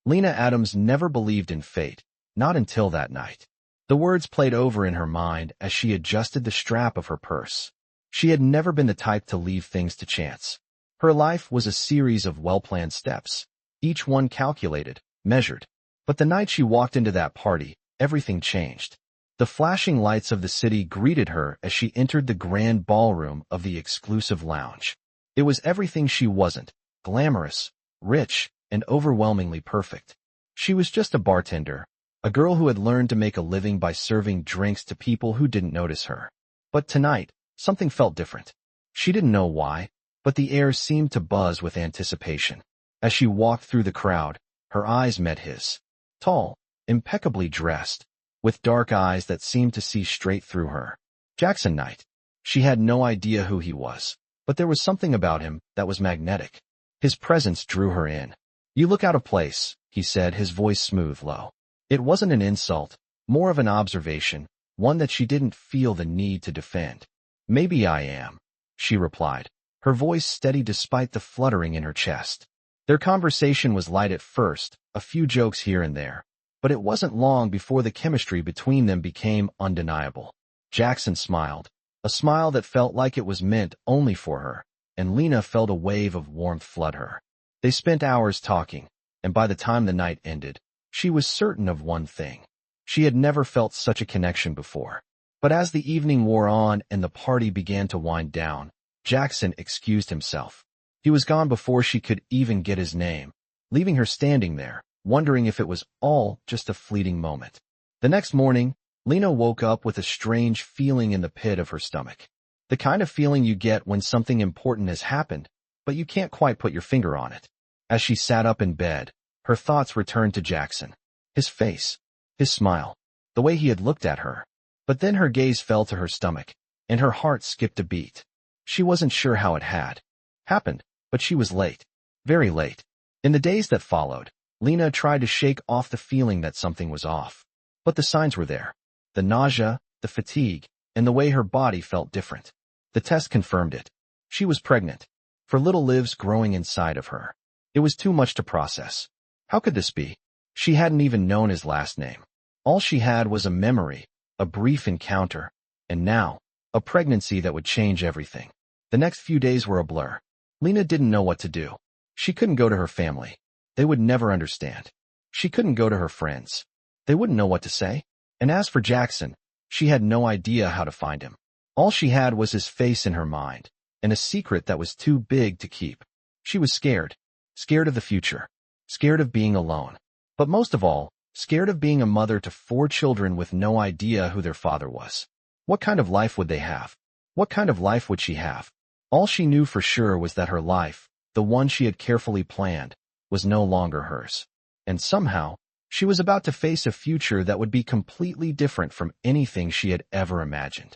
Lena Adams never believed in fate, not until that night. The words played over in her mind as she adjusted the strap of her purse. She had never been the type to leave things to chance. Her life was a series of well-planned steps, each one calculated, measured. But the night she walked into that party, everything changed. The flashing lights of the city greeted her as she entered the grand ballroom of the exclusive lounge. It was everything she wasn't: glamorous, rich, and overwhelmingly perfect. She was just a bartender, a girl who had learned to make a living by serving drinks to people who didn't notice her. But tonight, something felt different. She didn't know why, but the air seemed to buzz with anticipation. As she walked through the crowd, her eyes met his. Tall, impeccably dressed, with dark eyes that seemed to see straight through her. Jackson Knight. She had no idea who he was, but there was something about him that was magnetic. His presence drew her in. "You look out of place," he said, his voice smooth, low. It wasn't an insult, more of an observation, one that she didn't feel the need to defend. "Maybe I am," she replied, her voice steady despite the fluttering in her chest. Their conversation was light at first, a few jokes here and there, but it wasn't long before the chemistry between them became undeniable. Jackson smiled, a smile that felt like it was meant only for her, and Lena felt a wave of warmth flood her. They spent hours talking, and by the time the night ended, she was certain of one thing. She had never felt such a connection before. But as the evening wore on and the party began to wind down, Jackson excused himself. He was gone before she could even get his name, leaving her standing there, wondering if it was all just a fleeting moment. The next morning, Lena woke up with a strange feeling in the pit of her stomach. The kind of feeling you get when something important has happened, but you can't quite put your finger on it. As she sat up in bed, her thoughts returned to Jackson. His face, his smile, the way he had looked at her. But then her gaze fell to her stomach, and her heart skipped a beat. She wasn't sure how it had happened, but she was late. Very late. In the days that followed, Lena tried to shake off the feeling that something was off. But the signs were there. The nausea, the fatigue, and the way her body felt different. The test confirmed it. She was pregnant, for little lives growing inside of her. It was too much to process. How could this be? She hadn't even known his last name. All she had was a memory, a brief encounter, and now, a pregnancy that would change everything. The next few days were a blur. Lena didn't know what to do. She couldn't go to her family. They would never understand. She couldn't go to her friends. They wouldn't know what to say. And as for Jackson, she had no idea how to find him. All she had was his face in her mind, and a secret that was too big to keep. She was scared. Scared of the future. Scared of being alone. But most of all, scared of being a mother to 4 children with no idea who their father was. What kind of life would they have? What kind of life would she have? All she knew for sure was that her life, the one she had carefully planned, was no longer hers. And somehow, she was about to face a future that would be completely different from anything she had ever imagined.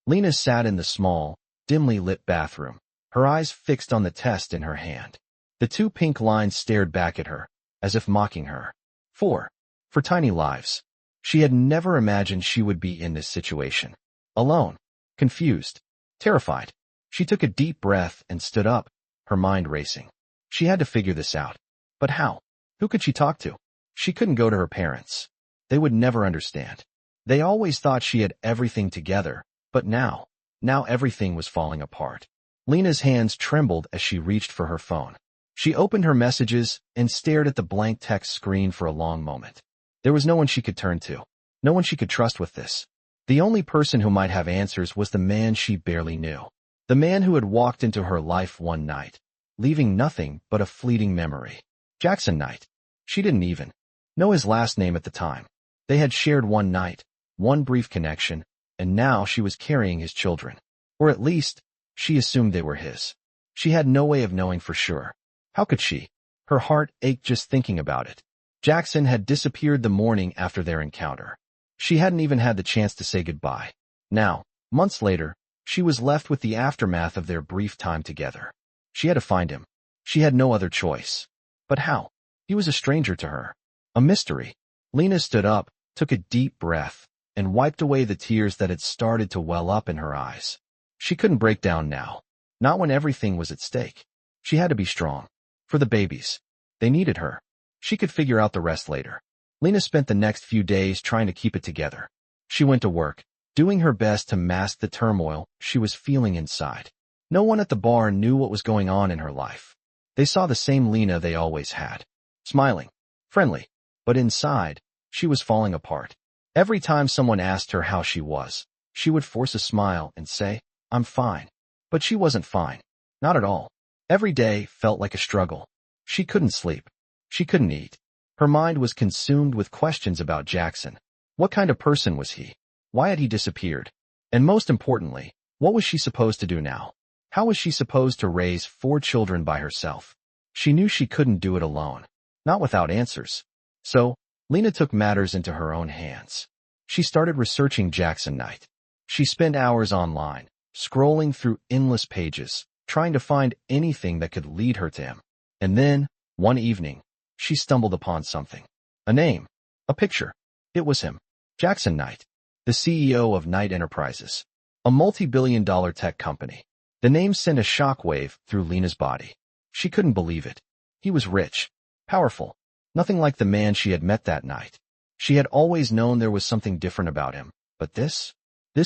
Lena sat in the small, dimly lit bathroom, her eyes fixed on the test in her hand. The 2 pink lines stared back at her, as if mocking her. 4. For tiny lives. She had never imagined she would be in this situation. Alone. Confused. Terrified. She took a deep breath and stood up, her mind racing. She had to figure this out. But how? Who could she talk to? She couldn't go to her parents. They would never understand. They always thought she had everything together, but now everything was falling apart. Lena's hands trembled as she reached for her phone. She opened her messages and stared at the blank text screen for a long moment. There was no one she could turn to. No one she could trust with this. The only person who might have answers was the man she barely knew. The man who had walked into her life one night, leaving nothing but a fleeting memory. Jackson Knight. She didn't even know his last name at the time. They had shared one night, one brief connection, and now she was carrying his children. Or at least, she assumed they were his. She had no way of knowing for sure. How could she? Her heart ached just thinking about it. Jackson had disappeared the morning after their encounter. She hadn't even had the chance to say goodbye. Now, months later, she was left with the aftermath of their brief time together. She had to find him. She had no other choice. But how? He was a stranger to her. A mystery. Lena stood up, took a deep breath, and wiped away the tears that had started to well up in her eyes. She couldn't break down now. Not when everything was at stake. She had to be strong. For the babies. They needed her. She could figure out the rest later. Lena spent the next few days trying to keep it together. She went to work, doing her best to mask the turmoil she was feeling inside. No one at the bar knew what was going on in her life. They saw the same Lena they always had. Smiling, friendly, but inside, she was falling apart. Every time someone asked her how she was, she would force a smile and say, "I'm fine." But she wasn't fine. Not at all. Every day felt like a struggle. She couldn't sleep. She couldn't eat. Her mind was consumed with questions about Jackson. What kind of person was he? Why had he disappeared? And most importantly, what was she supposed to do now? How was she supposed to raise 4 children by herself? She knew she couldn't do it alone. Not without answers. So, Lena took matters into her own hands. She started researching Jackson Knight. She spent hours online, scrolling through endless pages, trying to find anything that could lead her to him. And then, one evening, she stumbled upon something. A name. A picture. It was him. Jackson Knight, the CEO of Knight Enterprises, a multi-billion-dollar tech company. The name sent a shockwave through Lena's body. She couldn't believe it. He was rich, powerful, nothing like the man she had met that night. She had always known there was something different about him, but this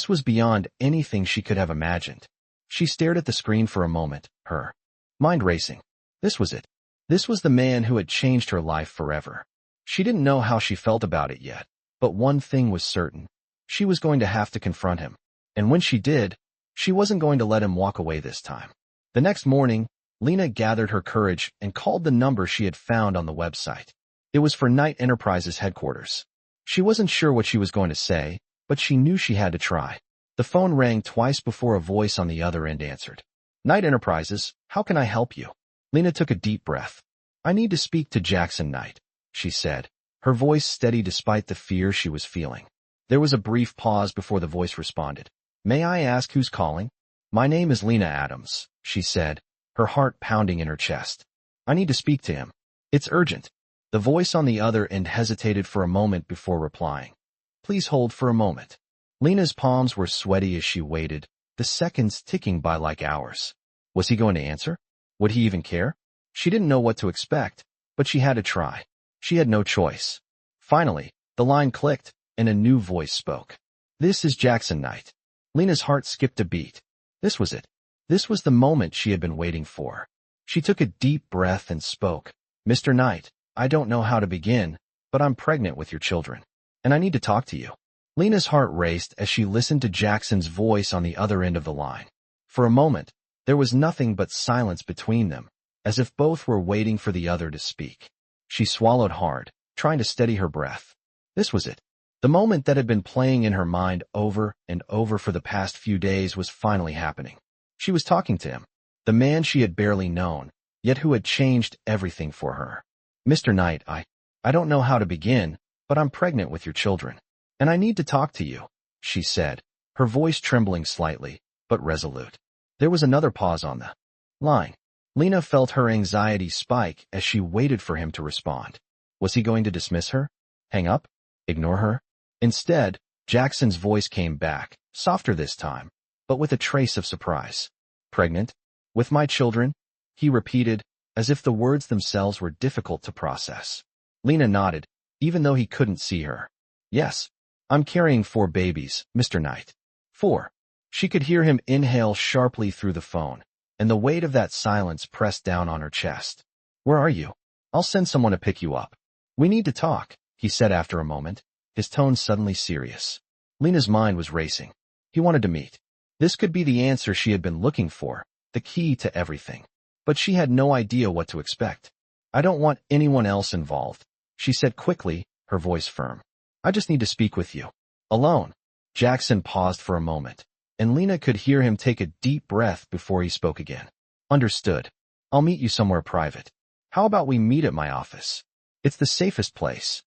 was beyond anything she could have imagined. She stared at the screen for a moment, her mind racing. This was it. This was the man who had changed her life forever. She didn't know how she felt about it yet, but one thing was certain. She was going to have to confront him. And when she did, she wasn't going to let him walk away this time. The next morning, Lena gathered her courage and called the number she had found on the website. It was for Knight Enterprises headquarters. She wasn't sure what she was going to say, but she knew she had to try. The phone rang twice before a voice on the other end answered. "Knight Enterprises, how can I help you?" Lena took a deep breath. "I need to speak to Jackson Knight," she said, her voice steady despite the fear she was feeling. There was a brief pause before the voice responded. "May I ask who's calling?" "My name is Lena Adams," she said, her heart pounding in her chest. "I need to speak to him. It's urgent." The voice on the other end hesitated for a moment before replying. "Please hold for a moment." Lena's palms were sweaty as she waited, the seconds ticking by like hours. Was he going to answer? Would he even care? She didn't know what to expect, but she had to try. She had no choice. Finally, the line clicked, and a new voice spoke. "This is Jackson Knight." Lena's heart skipped a beat. This was it. This was the moment she had been waiting for. She took a deep breath and spoke. "Mr. Knight, I don't know how to begin, but I'm pregnant with your children, and I need to talk to you." Lena's heart raced as she listened to Jackson's voice on the other end of the line. For a moment, there was nothing but silence between them, as if both were waiting for the other to speak. She swallowed hard, trying to steady her breath. This was it. The moment that had been playing in her mind over and over for the past few days was finally happening. She was talking to him, the man she had barely known, yet who had changed everything for her. "Mr. Knight, I don't know how to begin, but I'm pregnant with your children, and I need to talk to you," she said, her voice trembling slightly, but resolute. There was another pause on the line. Lena felt her anxiety spike as she waited for him to respond. Was he going to dismiss her? Hang up? Ignore her? Instead, Jackson's voice came back, softer this time, but with a trace of surprise. "Pregnant? With my children?" he repeated, as if the words themselves were difficult to process. Lena nodded, even though he couldn't see her. "Yes, I'm carrying 4 babies, Mr. Knight." 4. She could hear him inhale sharply through the phone, and the weight of that silence pressed down on her chest. "Where are you? I'll send someone to pick you up." "We need to talk," he said after a moment, his tone suddenly serious. Lena's mind was racing. He wanted to meet. This could be the answer she had been looking for, the key to everything. But she had no idea what to expect. "I don't want anyone else involved," she said quickly, her voice firm. "I just need to speak with you. Alone." Jackson paused for a moment, and Lena could hear him take a deep breath before he spoke again. "Understood. I'll meet you somewhere private. How about we meet at my office? It's the safest place."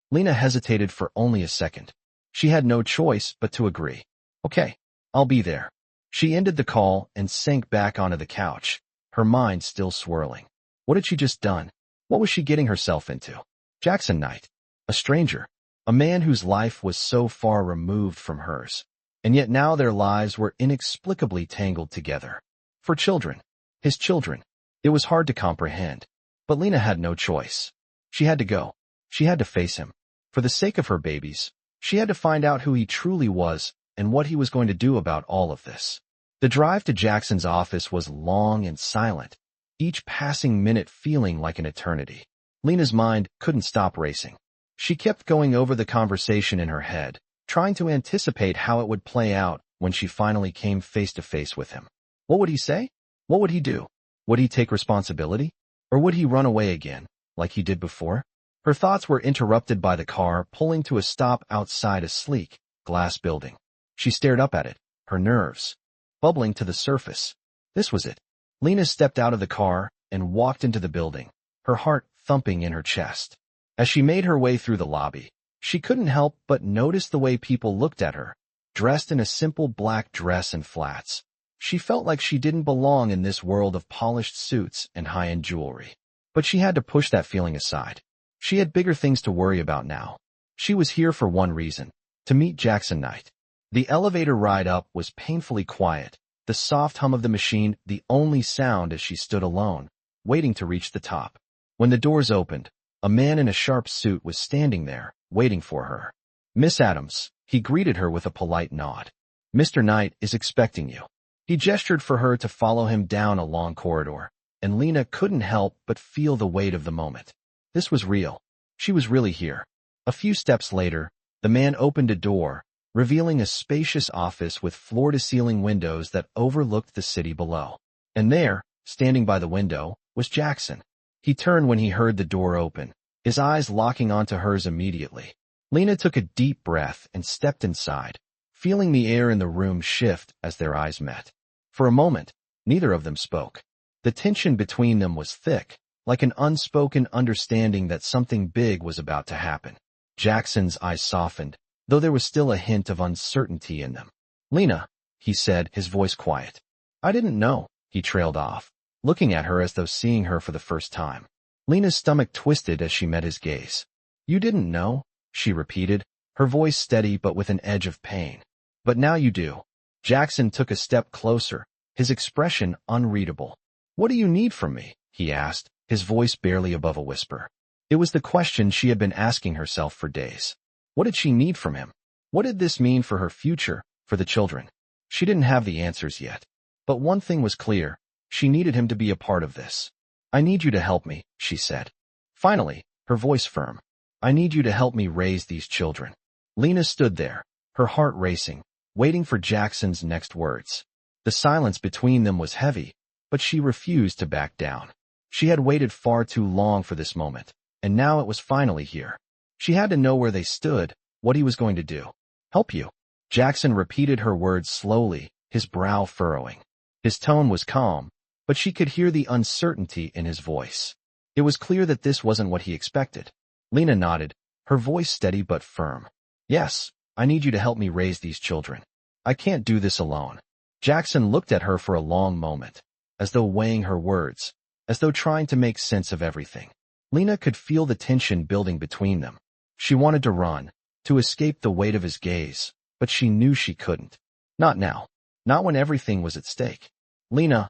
Lena hesitated for only a second. She had no choice but to agree. "Okay, I'll be there." She ended the call and sank back onto the couch, her mind still swirling. What had she just done? What was she getting herself into? Jackson Knight, a stranger, a man whose life was so far removed from hers, and yet now their lives were inexplicably tangled together. For children, his children, it was hard to comprehend, but Lena had no choice. She had to go. She had to face him. For the sake of her babies, she had to find out who he truly was and what he was going to do about all of this. The drive to Jackson's office was long and silent, each passing minute feeling like an eternity. Lena's mind couldn't stop racing. She kept going over the conversation in her head, trying to anticipate how it would play out when she finally came face to face with him. What would he say? What would he do? Would he take responsibility? Or would he run away again, like he did before? Her thoughts were interrupted by the car pulling to a stop outside a sleek, glass building. She stared up at it, her nerves bubbling to the surface. This was it. Lena stepped out of the car and walked into the building, her heart thumping in her chest. As she made her way through the lobby, she couldn't help but notice the way people looked at her, dressed in a simple black dress and flats. She felt like she didn't belong in this world of polished suits and high-end jewelry. But she had to push that feeling aside. She had bigger things to worry about now. She was here for one reason, to meet Jackson Knight. The elevator ride up was painfully quiet, the soft hum of the machine the only sound as she stood alone, waiting to reach the top. When the doors opened, a man in a sharp suit was standing there, waiting for her. "Miss Adams," he greeted her with a polite nod. "Mr. Knight is expecting you." He gestured for her to follow him down a long corridor, and Lena couldn't help but feel the weight of the moment. This was real. She was really here. A few steps later, the man opened a door, revealing a spacious office with floor-to-ceiling windows that overlooked the city below. And there, standing by the window, was Jackson. He turned when he heard the door open, his eyes locking onto hers immediately. Lena took a deep breath and stepped inside, feeling the air in the room shift as their eyes met. For a moment, neither of them spoke. The tension between them was thick, like an unspoken understanding that something big was about to happen. Jackson's eyes softened, though there was still a hint of uncertainty in them. "Lena," he said, his voice quiet. "I didn't know," he trailed off, looking at her as though seeing her for the first time. Lena's stomach twisted as she met his gaze. "You didn't know?" she repeated, her voice steady but with an edge of pain. "But now you do." Jackson took a step closer, his expression unreadable. "What do you need from me?" he asked, his voice barely above a whisper. It was the question she had been asking herself for days. What did she need from him? What did this mean for her future, for the children? She didn't have the answers yet. But one thing was clear. She needed him to be a part of this. "I need you to help me," she said. Finally, her voice firm. "I need you to help me raise these children." Lena stood there, her heart racing, waiting for Jackson's next words. The silence between them was heavy, but she refused to back down. She had waited far too long for this moment, and now it was finally here. She had to know where they stood, what he was going to do. "Help you." Jackson repeated her words slowly, his brow furrowing. His tone was calm, but she could hear the uncertainty in his voice. It was clear that this wasn't what he expected. Lena nodded, her voice steady but firm. "Yes, I need you to help me raise these children. I can't do this alone." Jackson looked at her for a long moment, as though weighing her words, as though trying to make sense of everything. Lena could feel the tension building between them. She wanted to run, to escape the weight of his gaze, but she knew she couldn't. Not now. Not when everything was at stake. "Lena,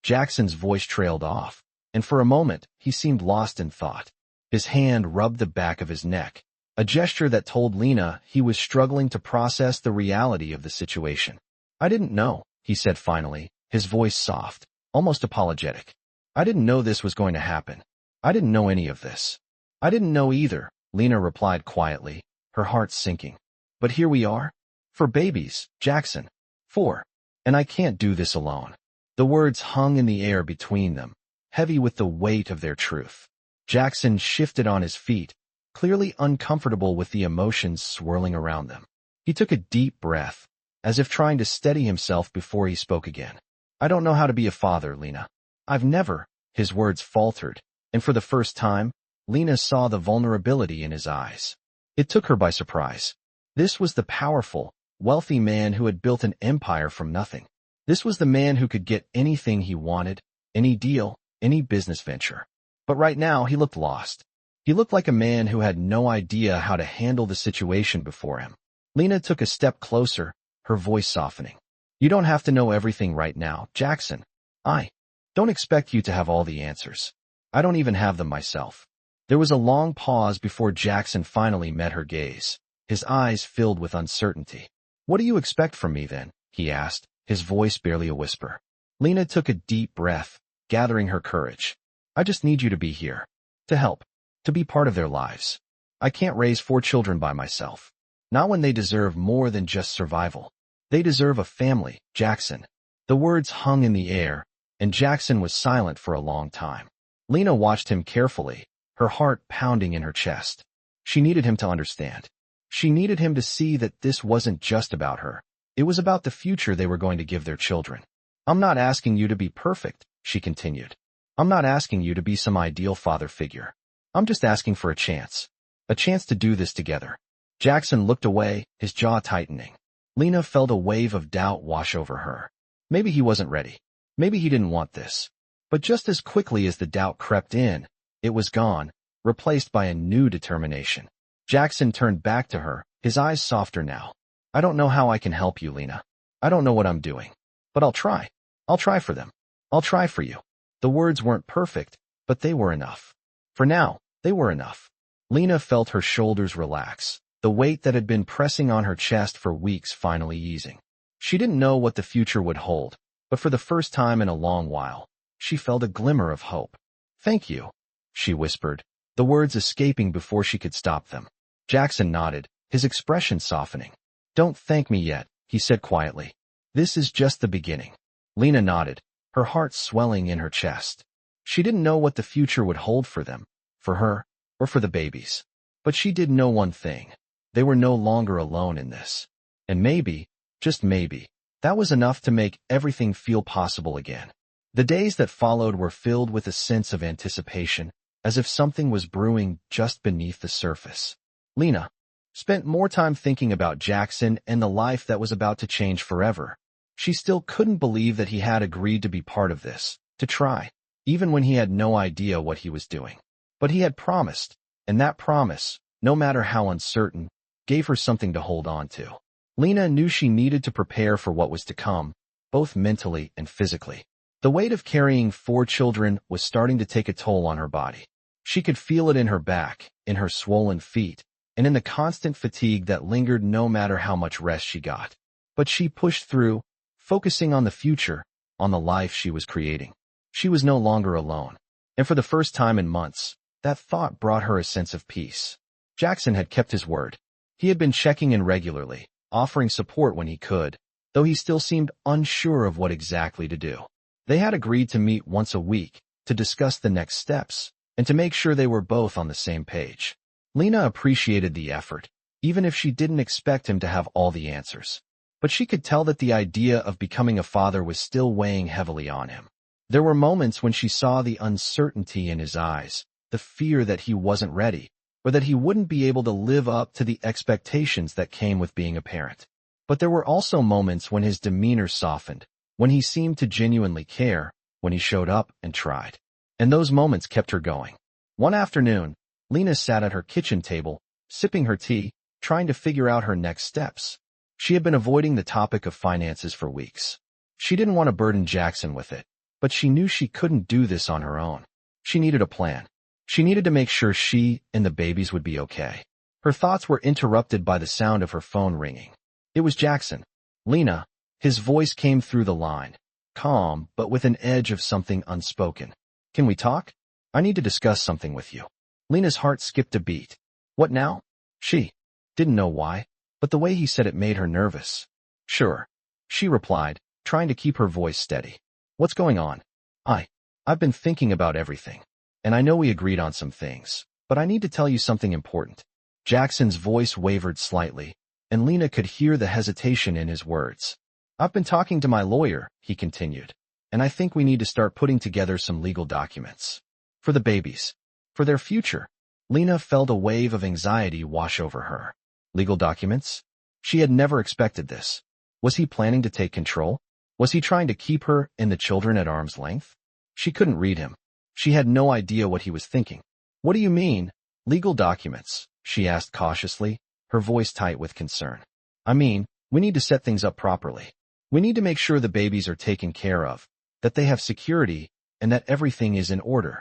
Jackson's voice trailed off, and for a moment he seemed lost in thought. His hand rubbed the back of his neck, a gesture that told Lena he was struggling to process the reality of the situation. "I didn't know," he said finally, his voice soft, almost apologetic. "I didn't know this was going to happen. I didn't know any of this." "I didn't know either," Lena replied quietly, her heart sinking. "But here we are. For babies, Jackson. 4. And I can't do this alone." The words hung in the air between them, heavy with the weight of their truth. Jackson shifted on his feet, clearly uncomfortable with the emotions swirling around them. He took a deep breath, as if trying to steady himself before he spoke again. "I don't know how to be a father, Lena. I've never," his words faltered, and for the first time, Lena saw the vulnerability in his eyes. It took her by surprise. This was the powerful, wealthy man who had built an empire from nothing. This was the man who could get anything he wanted, any deal, any business venture. But right now, he looked lost. He looked like a man who had no idea how to handle the situation before him. Lena took a step closer, her voice softening. "You don't have to know everything right now, Jackson. I don't expect you to have all the answers. I don't even have them myself. There was a long pause before Jackson finally met her gaze, his eyes filled with uncertainty. "What do you expect from me then?" he asked, his voice barely a whisper. Lena took a deep breath, gathering her courage. "I just need you to be here. To help. To be part of their lives. I can't raise 4 children by myself. Not when they deserve more than just survival. They deserve a family, Jackson." The words hung in the air, and Jackson was silent for a long time. Lena watched him carefully, her heart pounding in her chest. She needed him to understand. She needed him to see that this wasn't just about her. It was about the future they were going to give their children. "I'm not asking you to be perfect," she continued. "I'm not asking you to be some ideal father figure. I'm just asking for a chance. A chance to do this together." Jackson looked away, his jaw tightening. Lena felt a wave of doubt wash over her. Maybe he wasn't ready. Maybe he didn't want this. But just as quickly as the doubt crept in, it was gone, replaced by a new determination. Jackson turned back to her, his eyes softer now. "I don't know how I can help you, Lena. I don't know what I'm doing. But I'll try. I'll try for them. I'll try for you." The words weren't perfect, but they were enough. For now, they were enough. Lena felt her shoulders relax, the weight that had been pressing on her chest for weeks finally easing. She didn't know what the future would hold, but for the first time in a long while, she felt a glimmer of hope. "Thank you," she whispered, the words escaping before she could stop them. Jackson nodded, his expression softening. "Don't thank me yet," he said quietly. "This is just the beginning." Lena nodded, her heart swelling in her chest. She didn't know what the future would hold for them, for her, or for the babies. But she did know one thing. They were no longer alone in this. And maybe, just maybe, that was enough to make everything feel possible again. The days that followed were filled with a sense of anticipation, as if something was brewing just beneath the surface. Lena spent more time thinking about Jackson and the life that was about to change forever. She still couldn't believe that he had agreed to be part of this, to try, even when he had no idea what he was doing. But he had promised, and that promise, no matter how uncertain, gave her something to hold on to. Lena knew she needed to prepare for what was to come, both mentally and physically. The weight of carrying 4 children was starting to take a toll on her body. She could feel it in her back, in her swollen feet, and in the constant fatigue that lingered no matter how much rest she got. But she pushed through, focusing on the future, on the life she was creating. She was no longer alone. And for the first time in months, that thought brought her a sense of peace. Jackson had kept his word. He had been checking in regularly, offering support when he could, though he still seemed unsure of what exactly to do. They had agreed to meet once a week, to discuss the next steps, and to make sure they were both on the same page. Lena appreciated the effort, even if she didn't expect him to have all the answers. But she could tell that the idea of becoming a father was still weighing heavily on him. There were moments when she saw the uncertainty in his eyes, the fear that he wasn't ready, or that he wouldn't be able to live up to the expectations that came with being a parent. But there were also moments when his demeanor softened, when he seemed to genuinely care, when he showed up and tried. And those moments kept her going. One afternoon, Lena sat at her kitchen table, sipping her tea, trying to figure out her next steps. She had been avoiding the topic of finances for weeks. She didn't want to burden Jackson with it, but she knew she couldn't do this on her own. She needed a plan. She needed to make sure she and the babies would be okay. Her thoughts were interrupted by the sound of her phone ringing. It was Jackson. "Lena," his voice came through the line, calm but with an edge of something unspoken. "Can we talk? I need to discuss something with you." Lena's heart skipped a beat. What now? She didn't know why, but the way he said it made her nervous. "Sure," she replied, trying to keep her voice steady. "What's going on?" I've been thinking about everything. And I know we agreed on some things, but I need to tell you something important." Jackson's voice wavered slightly, and Lena could hear the hesitation in his words. "I've been talking to my lawyer," he continued, "and I think we need to start putting together some legal documents. For the babies. For their future." Lena felt a wave of anxiety wash over her. Legal documents? She had never expected this. Was he planning to take control? Was he trying to keep her and the children at arm's length? She couldn't read him. She had no idea what he was thinking. "What do you mean, legal documents?" she asked cautiously, her voice tight with concern. "I mean, we need to set things up properly. We need to make sure the babies are taken care of, that they have security, and that everything is in order."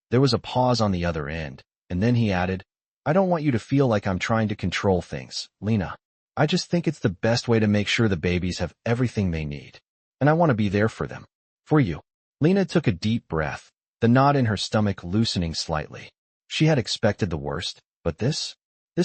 There was a pause on the other end, and then he added, I don't want you to feel like I'm trying to control things, Lena. I just think it's the best way to make sure the babies have everything they need. And I want to be there for them. For you. Lena took a deep breath, the knot in her stomach loosening slightly. She had expected the worst, but this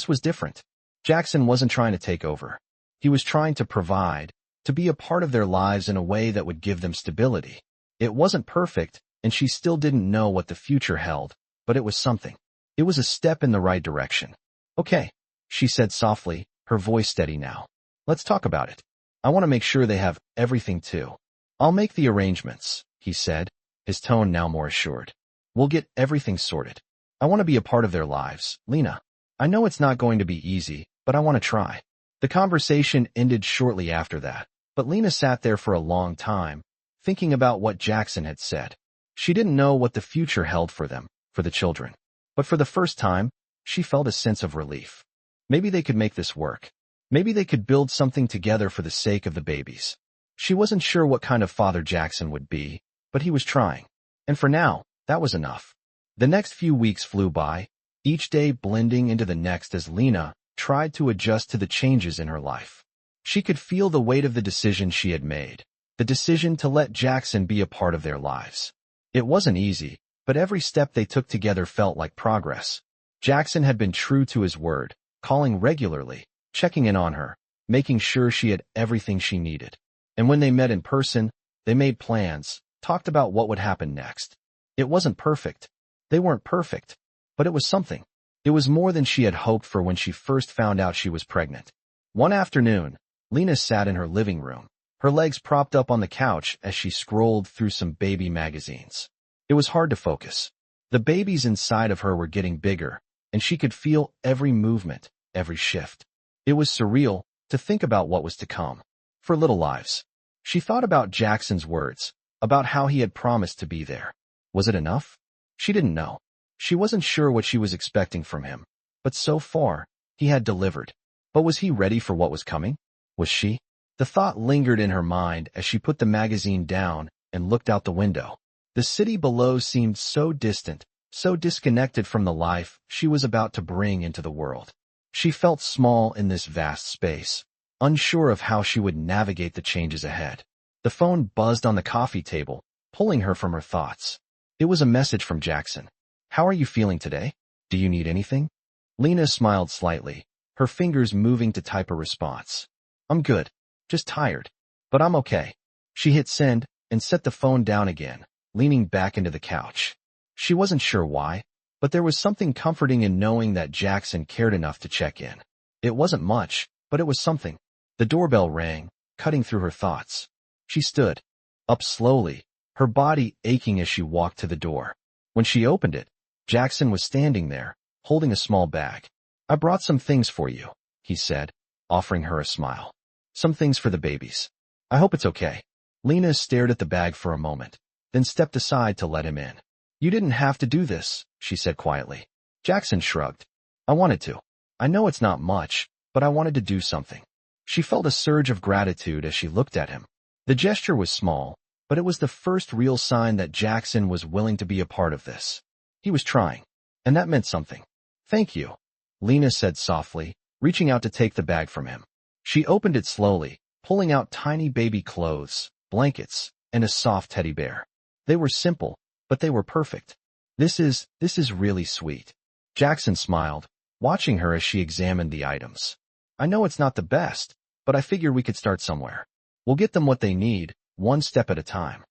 was different. Jackson wasn't trying to take over. He was trying to provide, to be a part of their lives in a way that would give them stability. It wasn't perfect, and she still didn't know what the future held, but it was something. It was a step in the right direction. Okay, she said softly, her voice steady now. Let's talk about it. I want to make sure they have everything too. I'll make the arrangements, he said, his tone now more assured. We'll get everything sorted. I want to be a part of their lives, Lena. I know it's not going to be easy, but I want to try. The conversation ended shortly after that, but Lena sat there for a long time, thinking about what Jackson had said. She didn't know what the future held for them, for the children. But for the first time, she felt a sense of relief. Maybe they could make this work. Maybe they could build something together for the sake of the babies. She wasn't sure what kind of father Jackson would be, but he was trying. And for now, that was enough. The next few weeks flew by, each day blending into the next as Lena tried to adjust to the changes in her life. She could feel the weight of the decision she had made, the decision to let Jackson be a part of their lives. It wasn't easy, but every step they took together felt like progress. Jackson had been true to his word, calling regularly, checking in on her, making sure she had everything she needed. And when they met in person, they made plans, talked about what would happen next. It wasn't perfect. They weren't perfect, but it was something. It was more than she had hoped for when she first found out she was pregnant. One afternoon, Lena sat in her living room, her legs propped up on the couch as she scrolled through some baby magazines. It was hard to focus. The babies inside of her were getting bigger, and she could feel every movement, every shift. It was surreal to think about what was to come. For little lives. She thought about Jackson's words, about how he had promised to be there. Was it enough? She didn't know. She wasn't sure what she was expecting from him, but so far, he had delivered. But was he ready for what was coming? Was she? The thought lingered in her mind as she put the magazine down and looked out the window. The city below seemed so distant, so disconnected from the life she was about to bring into the world. She felt small in this vast space, unsure of how she would navigate the changes ahead. The phone buzzed on the coffee table, pulling her from her thoughts. It was a message from Jackson. How are you feeling today? Do you need anything? Lena smiled slightly, her fingers moving to type a response. I'm good. Just tired. But I'm okay. She hit send and set the phone down again, leaning back into the couch. She wasn't sure why, but there was something comforting in knowing that Jackson cared enough to check in. It wasn't much, but it was something. The doorbell rang, cutting through her thoughts. She stood up slowly, her body aching as she walked to the door. When she opened it, Jackson was standing there, holding a small bag. I brought some things for you, he said, offering her a smile. Some things for the babies. I hope it's okay. Lena stared at the bag for a moment, then stepped aside to let him in. You didn't have to do this, she said quietly. Jackson shrugged. I wanted to. I know it's not much, but I wanted to do something. She felt a surge of gratitude as she looked at him. The gesture was small, but it was the first real sign that Jackson was willing to be a part of this. He was trying, and that meant something. Thank you, Lena said softly, reaching out to take the bag from him. She opened it slowly, pulling out tiny baby clothes, blankets, and a soft teddy bear. They were simple, but they were perfect. This is really sweet. Jackson smiled, watching her as she examined the items. I know it's not the best, but I figure we could start somewhere. We'll get them what they need, one step at a time.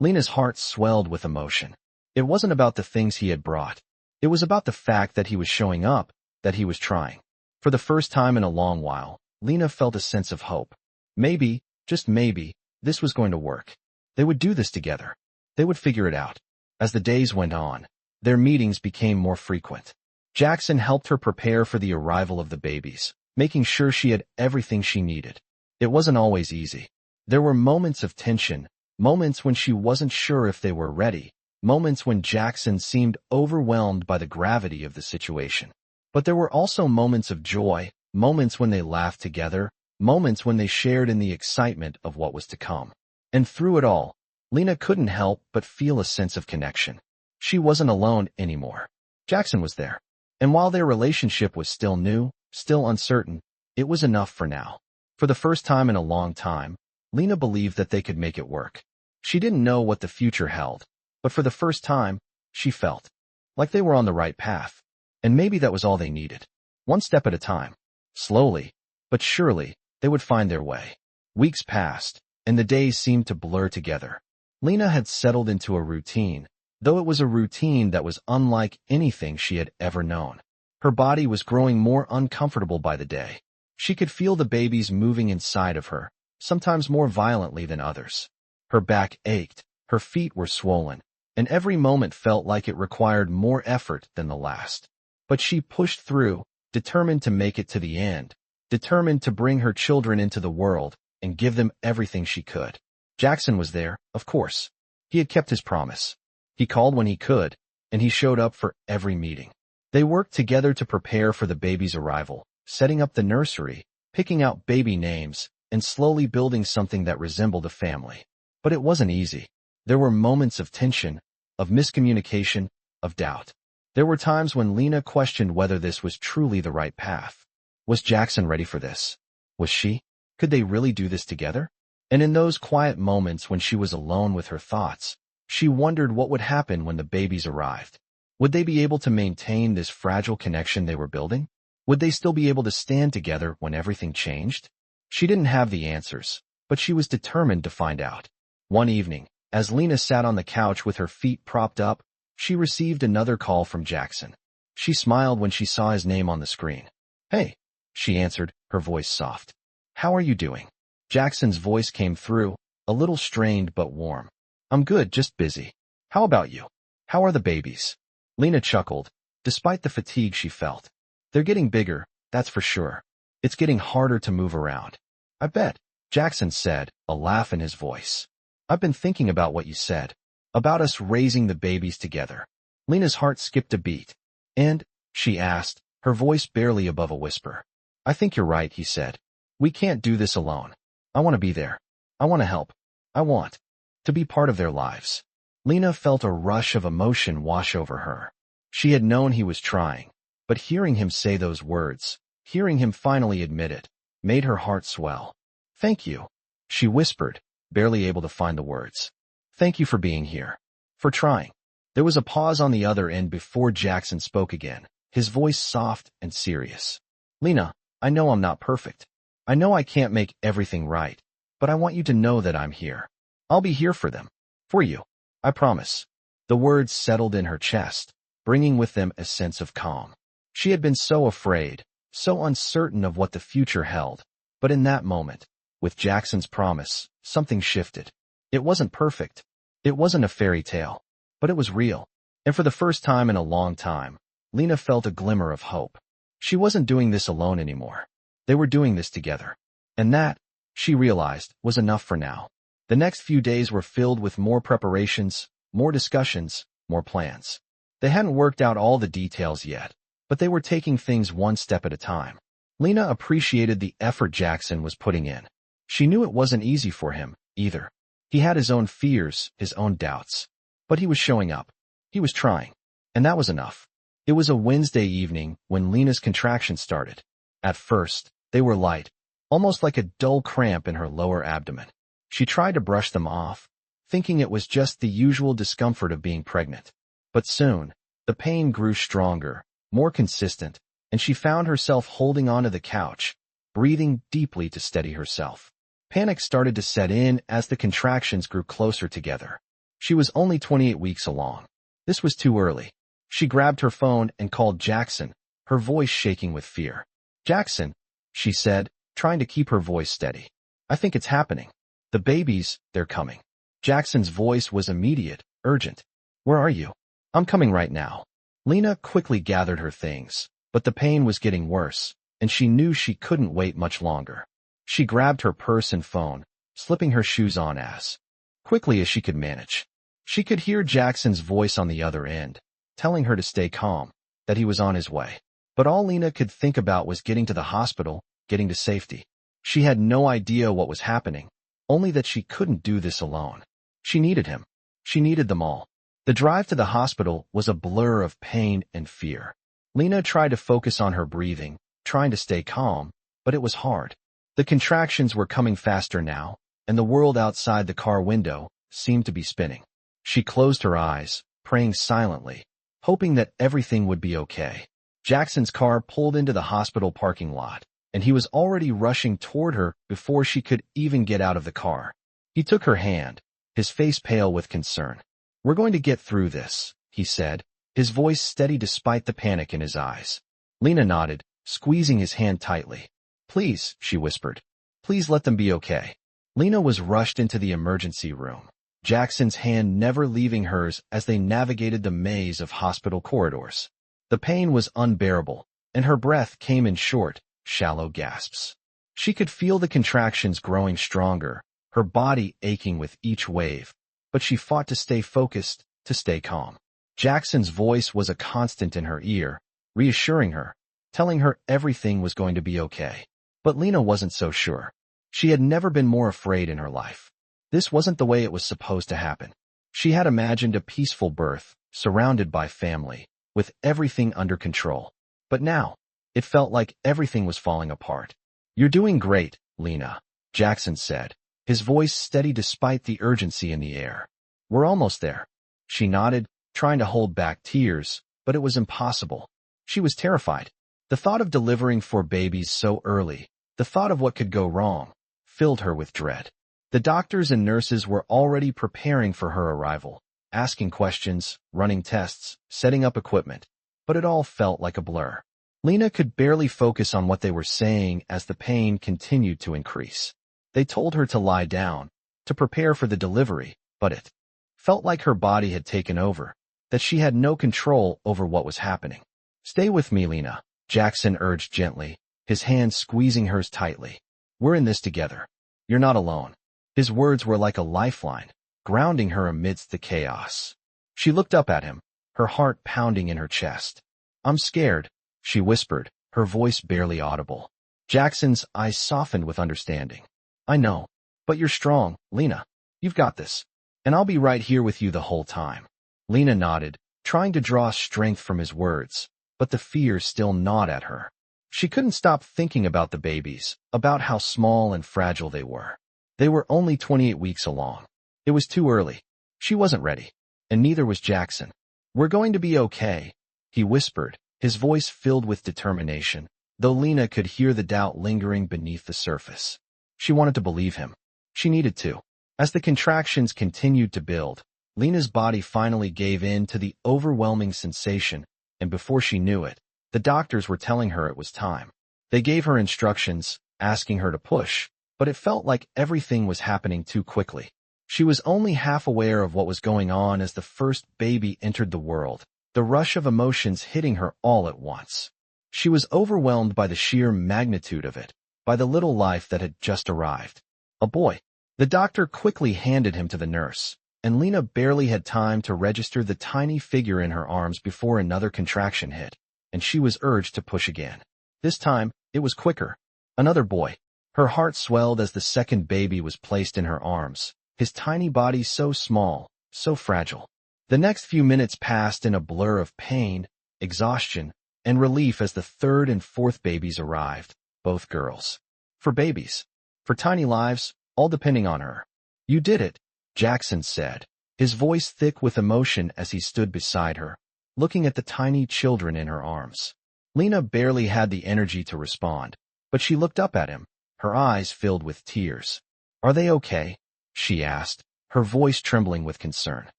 Lena's heart swelled with emotion. It wasn't about the things he had brought. It was about the fact that he was showing up, that he was trying. For the first time in a long while, Lena felt a sense of hope. Maybe, just maybe, this was going to work. They would do this together. They would figure it out. As the days went on, their meetings became more frequent. Jackson helped her prepare for the arrival of the babies, making sure she had everything she needed. It wasn't always easy. There were moments of tension, moments when she wasn't sure if they were ready, moments when Jackson seemed overwhelmed by the gravity of the situation. But there were also moments of joy, moments when they laughed together, moments when they shared in the excitement of what was to come. And through it all, Lena couldn't help but feel a sense of connection. She wasn't alone anymore. Jackson was there. And while their relationship was still new, still uncertain, it was enough for now. For the first time in a long time, Lena believed that they could make it work. She didn't know what the future held, but for the first time, she felt like they were on the right path. And maybe that was all they needed. One step at a time. Slowly, but surely, they would find their way. Weeks passed, and the days seemed to blur together. Lena had settled into a routine, though it was a routine that was unlike anything she had ever known. Her body was growing more uncomfortable by the day. She could feel the babies moving inside of her, sometimes more violently than others. Her back ached, her feet were swollen, and every moment felt like it required more effort than the last. But she pushed through, determined to make it to the end, determined to bring her children into the world and give them everything she could. Jackson was there, of course. He had kept his promise. He called when he could, and he showed up for every meeting. They worked together to prepare for the baby's arrival, setting up the nursery, picking out baby names, and slowly building something that resembled a family. But it wasn't easy. There were moments of tension, of miscommunication, of doubt. There were times when Lena questioned whether this was truly the right path. Was Jackson ready for this? Was she? Could they really do this together? And in those quiet moments when she was alone with her thoughts, she wondered what would happen when the babies arrived. Would they be able to maintain this fragile connection they were building? Would they still be able to stand together when everything changed? She didn't have the answers, but she was determined to find out. One evening, as Lena sat on the couch with her feet propped up, she received another call from Jackson. She smiled when she saw his name on the screen. "Hey," she answered, her voice soft. "How are you doing?" Jackson's voice came through, a little strained but warm. "I'm good, just busy. How about you? How are the babies?" Lena chuckled, despite the fatigue she felt. "They're getting bigger, that's for sure. It's getting harder to move around." "I bet," Jackson said, a laugh in his voice. "I've been thinking about what you said, about us raising the babies together." Lena's heart skipped a beat. "And?" she asked, her voice barely above a whisper. "I think you're right," he said. "We can't do this alone. I want to be there. I want to help. I want to be part of their lives." Lena felt a rush of emotion wash over her. She had known he was trying, but hearing him say those words, hearing him finally admit it, made her heart swell. "Thank you," she whispered, barely able to find the words. "Thank you for being here. For trying." There was a pause on the other end before Jackson spoke again, his voice soft and serious. "Lena, I know I'm not perfect. I know I can't make everything right, but I want you to know that I'm here. I'll be here for them. For you. I promise." The words settled in her chest, bringing with them a sense of calm. She had been so afraid, so uncertain of what the future held, but in that moment, with Jackson's promise, something shifted. It wasn't perfect. It wasn't a fairy tale, but it was real. And for the first time in a long time, Lena felt a glimmer of hope. She wasn't doing this alone anymore. They were doing this together. And that, she realized, was enough for now. The next few days were filled with more preparations, more discussions, more plans. They hadn't worked out all the details yet, but they were taking things one step at a time. Lena appreciated the effort Jackson was putting in. She knew it wasn't easy for him, either. He had his own fears, his own doubts. But he was showing up. He was trying. And that was enough. It was a Wednesday evening when Lena's contractions started. At first, they were light, almost like a dull cramp in her lower abdomen. She tried to brush them off, thinking it was just the usual discomfort of being pregnant. But soon, the pain grew stronger, more consistent, and she found herself holding onto the couch, breathing deeply to steady herself. Panic started to set in as the contractions grew closer together. She was only 28 weeks along. This was too early. She grabbed her phone and called Jackson, her voice shaking with fear. "Jackson," she said, trying to keep her voice steady. "I think it's happening. The babies, they're coming." Jackson's voice was immediate, urgent. "Where are you?" "I'm coming right now." Lena quickly gathered her things, but the pain was getting worse, and she knew she couldn't wait much longer. She grabbed her purse and phone, slipping her shoes on as quickly as she could manage. She could hear Jackson's voice on the other end, telling her to stay calm, that he was on his way. But all Lena could think about was getting to the hospital, getting to safety. She had no idea what was happening, only that she couldn't do this alone. She needed him. She needed them all. The drive to the hospital was a blur of pain and fear. Lena tried to focus on her breathing, trying to stay calm, but it was hard. The contractions were coming faster now, and the world outside the car window seemed to be spinning. She closed her eyes, praying silently, hoping that everything would be okay. Jackson's car pulled into the hospital parking lot, and he was already rushing toward her before she could even get out of the car. He took her hand, his face pale with concern. "We're going to get through this," he said, his voice steady despite the panic in his eyes. Lena nodded, squeezing his hand tightly. "Please," she whispered. "Please let them be okay." Lena was rushed into the emergency room, Jackson's hand never leaving hers as they navigated the maze of hospital corridors. The pain was unbearable, and her breath came in short, shallow gasps. She could feel the contractions growing stronger, her body aching with each wave, but she fought to stay focused, to stay calm. Jackson's voice was a constant in her ear, reassuring her, telling her everything was going to be okay. But Lena wasn't so sure. She had never been more afraid in her life. This wasn't the way it was supposed to happen. She had imagined a peaceful birth, surrounded by family, with everything under control. But now, it felt like everything was falling apart. "You're doing great, Lena," Jackson said, his voice steady despite the urgency in the air. "We're almost there." She nodded, trying to hold back tears, but it was impossible. She was terrified. The thought of delivering 4 babies so early, the thought of what could go wrong, filled her with dread. The doctors and nurses were already preparing for her arrival, asking questions, running tests, setting up equipment, but it all felt like a blur. Lena could barely focus on what they were saying as the pain continued to increase. They told her to lie down, to prepare for the delivery, but it felt like her body had taken over, that she had no control over what was happening. "Stay with me, Lena," Jackson urged gently, his hand squeezing hers tightly. "We're in this together. You're not alone." His words were like a lifeline, grounding her amidst the chaos. She looked up at him, her heart pounding in her chest. "I'm scared," she whispered, her voice barely audible. Jackson's eyes softened with understanding. "I know, but you're strong, Lena. You've got this. And I'll be right here with you the whole time." Lena nodded, trying to draw strength from his words, but the fear still gnawed at her. She couldn't stop thinking about the babies, about how small and fragile they were. They were only 28 weeks along. It was too early. She wasn't ready, and neither was Jackson. "We're going to be okay," he whispered, his voice filled with determination, though Lena could hear the doubt lingering beneath the surface. She wanted to believe him. She needed to. As the contractions continued to build, Lena's body finally gave in to the overwhelming sensation, and before she knew it, the doctors were telling her it was time. They gave her instructions, asking her to push, but it felt like everything was happening too quickly. She was only half aware of what was going on as the first baby entered the world, the rush of emotions hitting her all at once. She was overwhelmed by the sheer magnitude of it, by the little life that had just arrived. A boy. The doctor quickly handed him to the nurse, and Lena barely had time to register the tiny figure in her arms before another contraction hit, and she was urged to push again. This time, it was quicker. Another boy. Her heart swelled as the second baby was placed in her arms, his tiny body so small, so fragile. The next few minutes passed in a blur of pain, exhaustion, and relief as the third and fourth babies arrived, both girls. 4 babies. 4 tiny lives, all depending on her. "You did it," Jackson said, his voice thick with emotion as he stood beside her, looking at the tiny children in her arms. Lena barely had the energy to respond, but she looked up at him, her eyes filled with tears. "Are they okay?" she asked, her voice trembling with concern.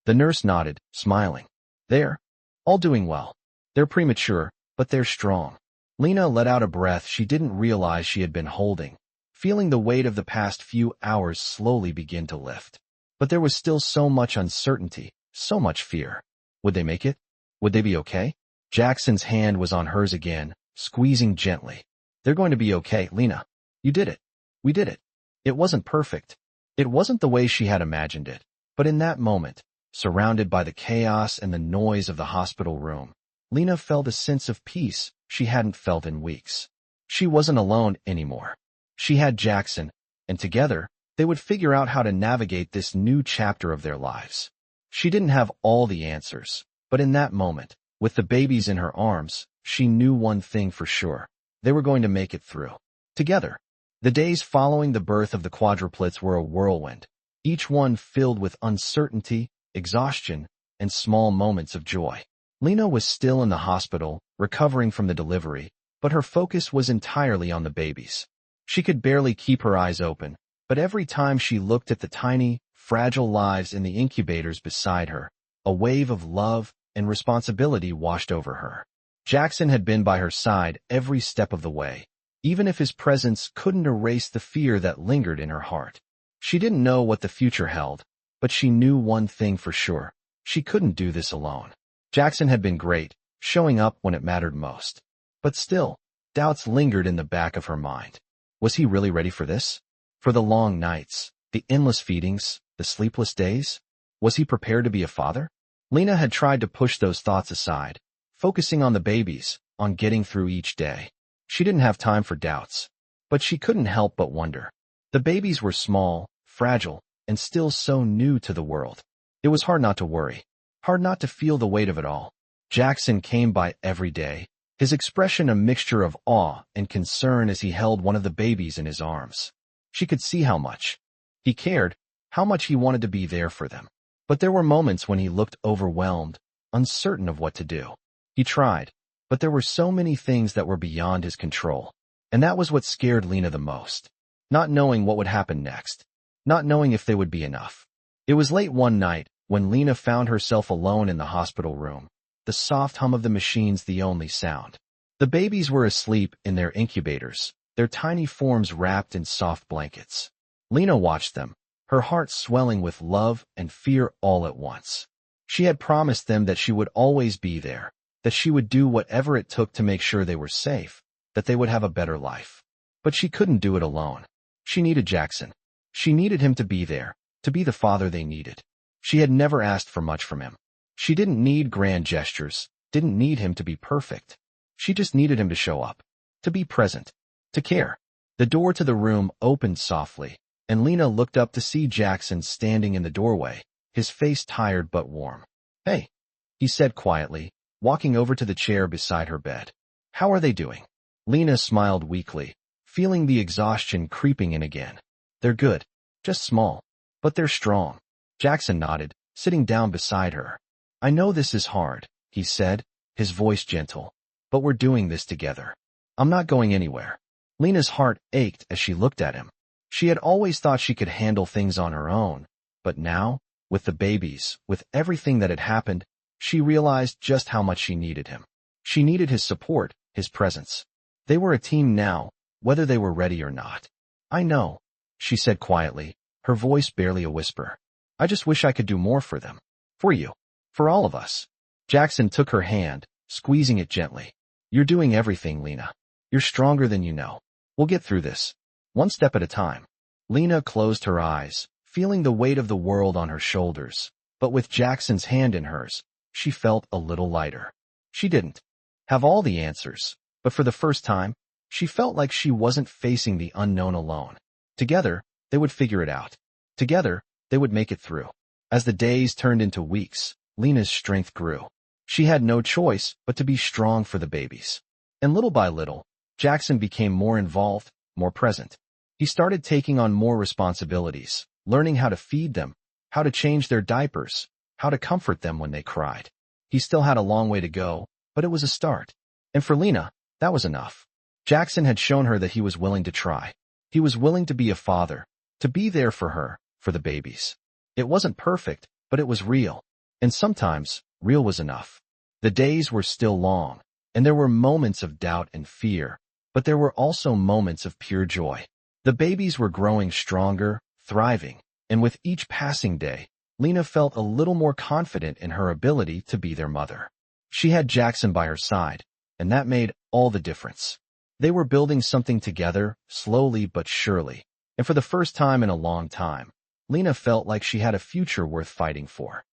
The nurse nodded, smiling. "They're all doing well. They're premature, but they're strong." Lena let out a breath she didn't realize she had been holding, feeling the weight of the past few hours slowly begin to lift. But there was still so much uncertainty, so much fear. Would they make it? Would they be okay? Jackson's hand was on hers again, squeezing gently. "They're going to be okay, Lena. You did it. We did it." It wasn't perfect. It wasn't the way she had imagined it. But in that moment, surrounded by the chaos and the noise of the hospital room, Lena felt a sense of peace she hadn't felt in weeks. She wasn't alone anymore. She had Jackson, and together, they would figure out how to navigate this new chapter of their lives. She didn't have all the answers, but in that moment, with the babies in her arms, she knew one thing for sure. They were going to make it through. Together. The days following the birth of the quadruplets were a whirlwind, each one filled with uncertainty, exhaustion, and small moments of joy. Lena was still in the hospital, recovering from the delivery, but her focus was entirely on the babies. She could barely keep her eyes open, but every time she looked at the tiny, fragile lives in the incubators beside her, a wave of love and responsibility washed over her. Jackson had been by her side every step of the way, even if his presence couldn't erase the fear that lingered in her heart. She didn't know what the future held, but she knew one thing for sure. She couldn't do this alone. Jackson had been great, showing up when it mattered most. But still, doubts lingered in the back of her mind. Was he really ready for this? For the long nights, the endless feedings, the sleepless days? Was he prepared to be a father? Lena had tried to push those thoughts aside, focusing on the babies, on getting through each day. She didn't have time for doubts, but she couldn't help but wonder. The babies were small, fragile, and still so new to the world. It was hard not to worry, hard not to feel the weight of it all. Jackson came by every day, his expression a mixture of awe and concern as he held one of the babies in his arms. She could see how much he cared, how much he wanted to be there for them. But there were moments when he looked overwhelmed, uncertain of what to do. He tried, but there were so many things that were beyond his control. And that was what scared Lena the most. Not knowing what would happen next. Not knowing if they would be enough. It was late one night when Lena found herself alone in the hospital room, the soft hum of the machines the only sound. The babies were asleep in their incubators, their tiny forms wrapped in soft blankets. Lena watched them, her heart swelling with love and fear all at once. She had promised them that she would always be there, that she would do whatever it took to make sure they were safe, that they would have a better life. But she couldn't do it alone. She needed Jackson. She needed him to be there, to be the father they needed. She had never asked for much from him. She didn't need grand gestures, didn't need him to be perfect. She just needed him to show up, to be present, to care. The door to the room opened softly, and Lena looked up to see Jackson standing in the doorway, his face tired but warm. "Hey," he said quietly, walking over to the chair beside her bed. "How are they doing?" Lena smiled weakly, feeling the exhaustion creeping in again. "They're good, just small, but they're strong." Jackson nodded, sitting down beside her. "I know this is hard," he said, his voice gentle, "but we're doing this together. I'm not going anywhere." Lena's heart ached as she looked at him. She had always thought she could handle things on her own, but now, with the babies, with everything that had happened, she realized just how much she needed him. She needed his support, his presence. They were a team now, whether they were ready or not. "I know," she said quietly, her voice barely a whisper. "I just wish I could do more for them. For you. For all of us." Jackson took her hand, squeezing it gently. "You're doing everything, Lena. You're stronger than you know. We'll get through this, one step at a time." Lena closed her eyes, feeling the weight of the world on her shoulders, but with Jackson's hand in hers, she felt a little lighter. She didn't have all the answers, but for the first time, she felt like she wasn't facing the unknown alone. Together, they would figure it out. Together, they would make it through. As the days turned into weeks, Lena's strength grew. She had no choice but to be strong for the babies. And little by little, Jackson became more involved, more present. He started taking on more responsibilities, learning how to feed them, how to change their diapers, how to comfort them when they cried. He still had a long way to go, but it was a start. And for Lena, that was enough. Jackson had shown her that he was willing to try. He was willing to be a father, to be there for her, for the babies. It wasn't perfect, but it was real. And sometimes, real was enough. The days were still long, and there were moments of doubt and fear, but there were also moments of pure joy. The babies were growing stronger, thriving, and with each passing day, Lena felt a little more confident in her ability to be their mother. She had Jackson by her side, and that made all the difference. They were building something together, slowly but surely, and for the first time in a long time, Lena felt like she had a future worth fighting for.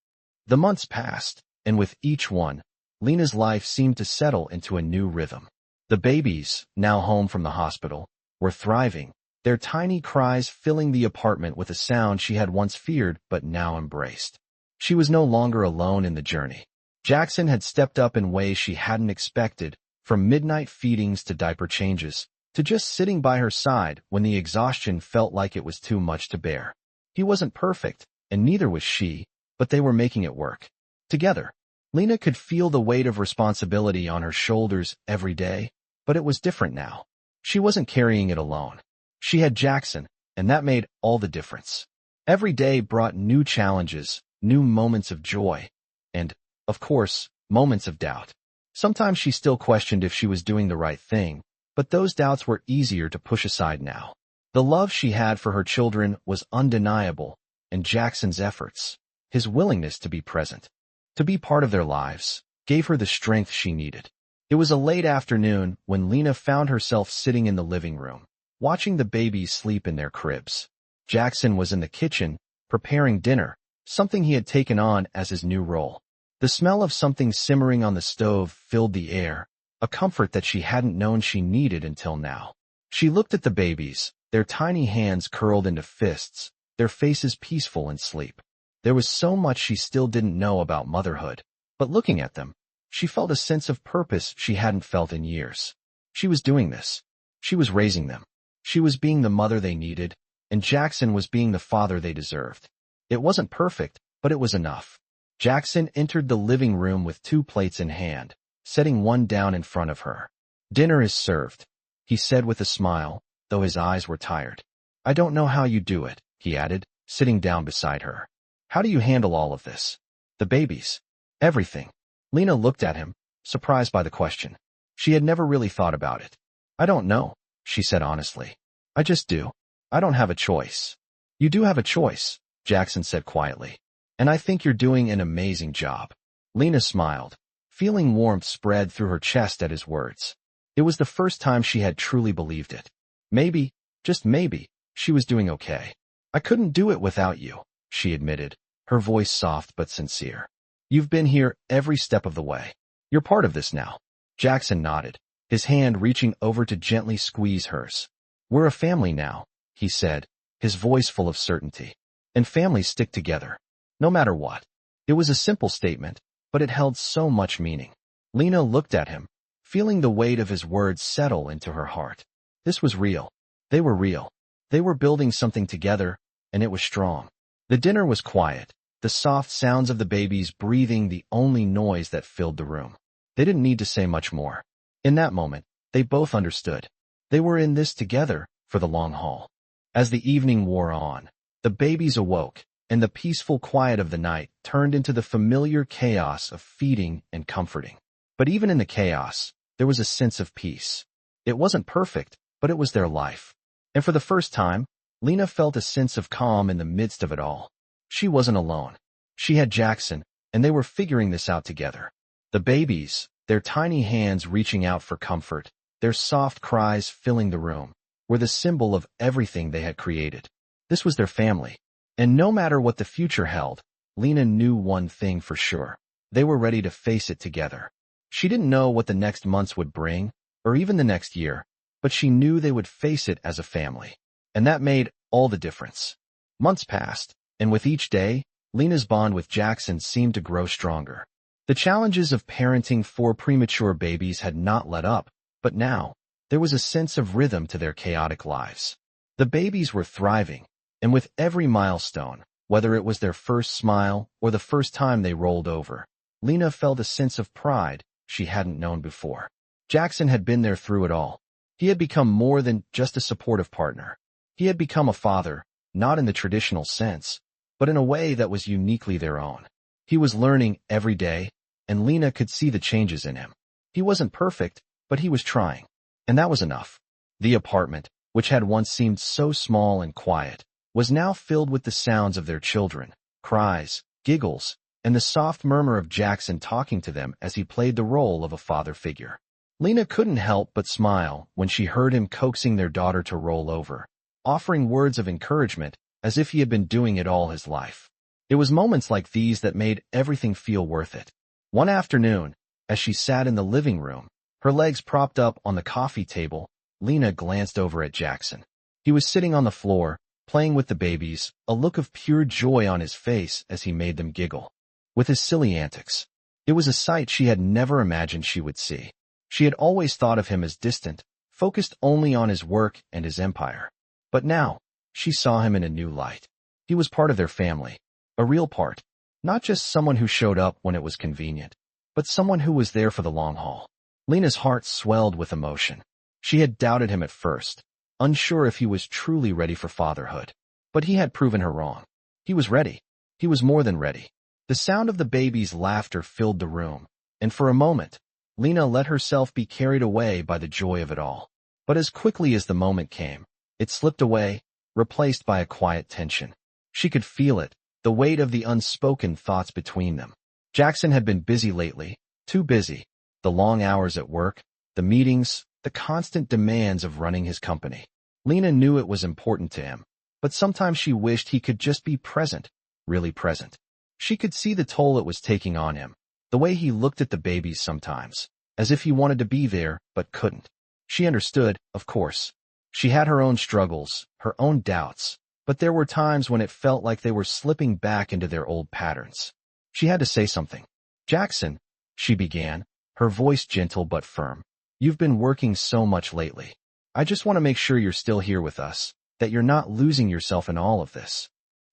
The months passed, and with each one, Lena's life seemed to settle into a new rhythm. The babies, now home from the hospital, were thriving, their tiny cries filling the apartment with a sound she had once feared but now embraced. She was no longer alone in the journey. Jackson had stepped up in ways she hadn't expected, from midnight feedings to diaper changes, to just sitting by her side when the exhaustion felt like it was too much to bear. He wasn't perfect, and neither was she, but they were making it work. Together, Lena could feel the weight of responsibility on her shoulders every day, but it was different now. She wasn't carrying it alone. She had Jackson, and that made all the difference. Every day brought new challenges, new moments of joy, and, of course, moments of doubt. Sometimes she still questioned if she was doing the right thing, but those doubts were easier to push aside now. The love she had for her children was undeniable, and Jackson's efforts, his willingness to be present, to be part of their lives, gave her the strength she needed. It was a late afternoon when Lena found herself sitting in the living room, watching the babies sleep in their cribs. Jackson was in the kitchen, preparing dinner, something he had taken on as his new role. The smell of something simmering on the stove filled the air, a comfort that she hadn't known she needed until now. She looked at the babies, their tiny hands curled into fists, their faces peaceful in sleep. There was so much she still didn't know about motherhood, but looking at them, she felt a sense of purpose she hadn't felt in years. She was doing this. She was raising them. She was being the mother they needed, and Jackson was being the father they deserved. It wasn't perfect, but it was enough. Jackson entered the living room with 2 plates in hand, setting one down in front of her. "Dinner is served," he said with a smile, though his eyes were tired. "I don't know how you do it," he added, sitting down beside her. "How do you handle all of this? The babies? Everything?" Lena looked at him, surprised by the question. She had never really thought about it. "I don't know," she said honestly. "I just do. I don't have a choice." "You do have a choice," Jackson said quietly. "And I think you're doing an amazing job." Lena smiled, feeling warmth spread through her chest at his words. It was the first time she had truly believed it. Maybe, just maybe, she was doing okay. "I couldn't do it without you," she admitted, her voice soft but sincere. "You've been here every step of the way. You're part of this now." Jackson nodded, his hand reaching over to gently squeeze hers. "We're a family now," he said, his voice full of certainty. "And families stick together, no matter what." It was a simple statement, but it held so much meaning. Lena looked at him, feeling the weight of his words settle into her heart. This was real. They were real. They were building something together, and it was strong. The dinner was quiet, the soft sounds of the babies breathing the only noise that filled the room. They didn't need to say much more. In that moment, they both understood. They were in this together for the long haul. As the evening wore on, the babies awoke, and the peaceful quiet of the night turned into the familiar chaos of feeding and comforting. But even in the chaos, there was a sense of peace. It wasn't perfect, but it was their life. And for the first time, Lena felt a sense of calm in the midst of it all. She wasn't alone. She had Jackson, and they were figuring this out together. The babies, their tiny hands reaching out for comfort, their soft cries filling the room, were the symbol of everything they had created. This was their family. And no matter what the future held, Lena knew one thing for sure. They were ready to face it together. She didn't know what the next months would bring, or even the next year, but she knew they would face it as a family. And that made all the difference. Months passed, and with each day, Lena's bond with Jackson seemed to grow stronger. The challenges of parenting 4 premature babies had not let up, but now, there was a sense of rhythm to their chaotic lives. The babies were thriving, and with every milestone, whether it was their first smile or the first time they rolled over, Lena felt a sense of pride she hadn't known before. Jackson had been there through it all. He had become more than just a supportive partner. He had become a father, not in the traditional sense, but in a way that was uniquely their own. He was learning every day, and Lena could see the changes in him. He wasn't perfect, but he was trying. And that was enough. The apartment, which had once seemed so small and quiet, was now filled with the sounds of their children, cries, giggles, and the soft murmur of Jackson talking to them as he played the role of a father figure. Lena couldn't help but smile when she heard him coaxing their daughter to roll over, offering words of encouragement as if he had been doing it all his life. It was moments like these that made everything feel worth it. One afternoon, as she sat in the living room, her legs propped up on the coffee table, Lena glanced over at Jackson. He was sitting on the floor, playing with the babies, a look of pure joy on his face as he made them giggle. With his silly antics, it was a sight she had never imagined she would see. She had always thought of him as distant, focused only on his work and his empire. But now, she saw him in a new light. He was part of their family, a real part, not just someone who showed up when it was convenient, but someone who was there for the long haul. Lena's heart swelled with emotion. She had doubted him at first, unsure if he was truly ready for fatherhood. But he had proven her wrong. He was ready. He was more than ready. The sound of the baby's laughter filled the room, and for a moment, Lena let herself be carried away by the joy of it all. But as quickly as the moment came, it slipped away, replaced by a quiet tension. She could feel it, the weight of the unspoken thoughts between them. Jackson had been busy lately, too busy. The long hours at work, the meetings, the constant demands of running his company. Lena knew it was important to him, but sometimes she wished he could just be present, really present. She could see the toll it was taking on him, the way he looked at the babies sometimes, as if he wanted to be there but couldn't. She understood, of course. She had her own struggles, her own doubts, but there were times when it felt like they were slipping back into their old patterns. She had to say something. "Jackson," she began, her voice gentle but firm. "You've been working so much lately. I just want to make sure you're still here with us, that you're not losing yourself in all of this."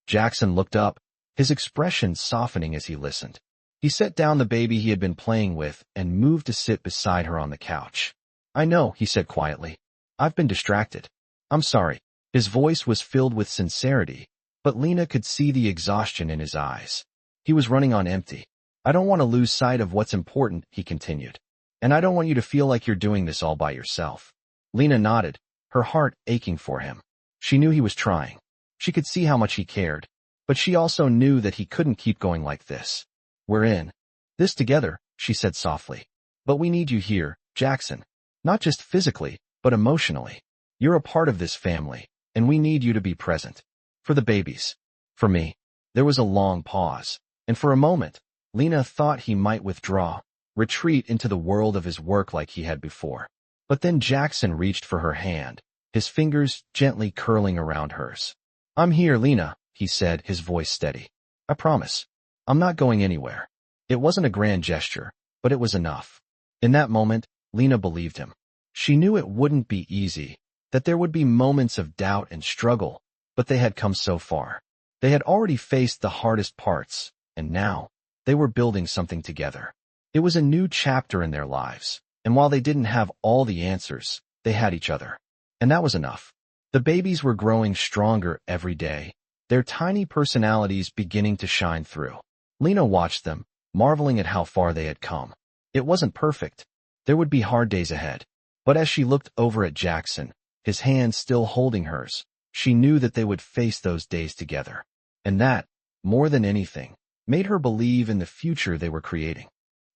Jackson looked up, his expression softening as he listened. He set down the baby he had been playing with and moved to sit beside her on the couch. "I know," he said quietly. "I've been distracted. I'm sorry." His voice was filled with sincerity, but Lena could see the exhaustion in his eyes. He was running on empty. "I don't want to lose sight of what's important," he continued. "And I don't want you to feel like you're doing this all by yourself." Lena nodded, her heart aching for him. She knew he was trying. She could see how much he cared, but she also knew that he couldn't keep going like this. "We're in this together," she said softly. "But we need you here, Jackson. Not just physically, but emotionally. You're a part of this family, and we need you to be present. For the babies. For me." There was a long pause, and for a moment, Lena thought he might withdraw, retreat into the world of his work like he had before. But then Jackson reached for her hand, his fingers gently curling around hers. "I'm here, Lena," he said, his voice steady. "I promise. I'm not going anywhere." It wasn't a grand gesture, but it was enough. In that moment, Lena believed him. She knew it wouldn't be easy, that there would be moments of doubt and struggle, but they had come so far. They had already faced the hardest parts, and now, they were building something together. It was a new chapter in their lives, and while they didn't have all the answers, they had each other. And that was enough. The babies were growing stronger every day, their tiny personalities beginning to shine through. Lena watched them, marveling at how far they had come. It wasn't perfect. There would be hard days ahead. But as she looked over at Jackson, his hand still holding hers, she knew that they would face those days together. And that, more than anything, made her believe in the future they were creating.